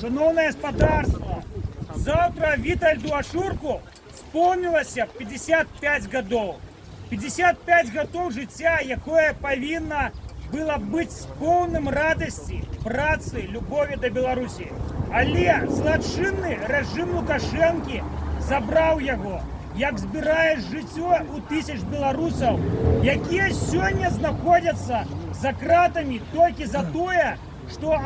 Шановне господарство, завтра Вітальду Ашурку сповнилося 55 годов. 55 годов життя, яке повинно було бути з повним радості, праці, любові до Білорусі. Але злочинний режим Лукашенки забрав його, як збирає життя у тисяч білорусів, які сьогодні знаходяться за кратами тільки за те, що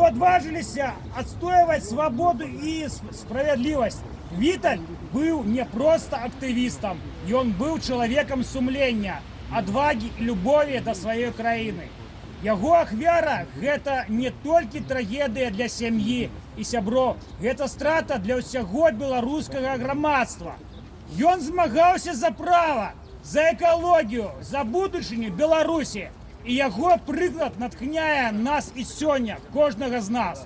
отважились отстоивать свободу и справедливость. Віталь был не просто активистом, и он был человеком сумления, отваги и любови до своей краины. Его ахвяра – это не только трагедия для семьи и сябров, это страта для всего белорусского громадства. И он змагался за право, за экологию, за будущее Беларуси. І його приклад натхняє нас і сьогодні, кожного з нас.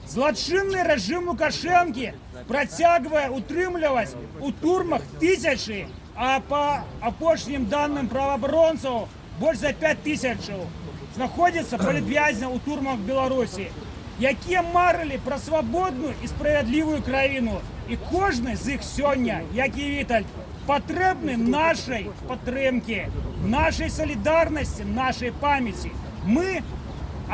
Злочинний режим Лукашенки протягує утримлювати у турмах тисячі, а по опошнім даним правооборонців більше за 5 тисяч знаходяться політв'язні у турмах Білорусі, які марили про свободну і справедливу країну. І кожен з їх сьогодні, як і Віталь, потрібні нашій підтримки, нашей солидарности, нашей памяти. Мы,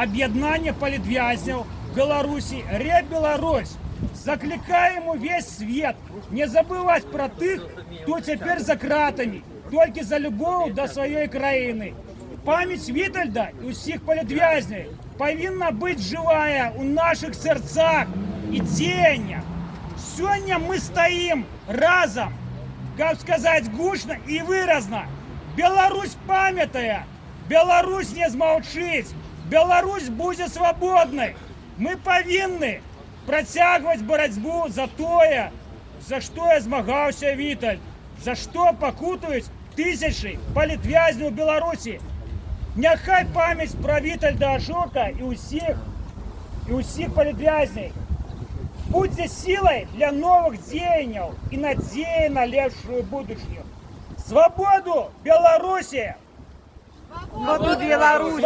об'єднання політв'язнів Беларуси, Ребеларусь, закликаем весь свет не забывать про тих, кто теперь за кратами, только за любов до своей країни. Память Вітальда і усіх політв'язнів повинна бути живая у наших серцях і діяннях. Сьогодні ми стоїмо разом, как сказать, гучно и выразно. Беларусь памятая, Беларусь не змовчить, Беларусь будет свободной. Мы повинны протягивать борьбу за то, за что змагався Віталь, за что покутують тисячі політв'язнів у Білорусі. Нехай пам'ять про Вітальда Ашурка і усіх політв'язнів буде силой для новых деяний и надеи на лепшую будущую. Свободу Беларуси! Свободу Беларуси!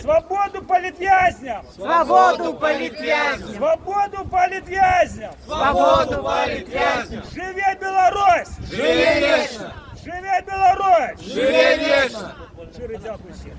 Свободу политвязням! Свободу политвязням! Свободу политвязням! Свободу политвязням! Живе Беларусь! Живе вечно! Живе Беларусь! Живе вечно! Щиро дякую всім.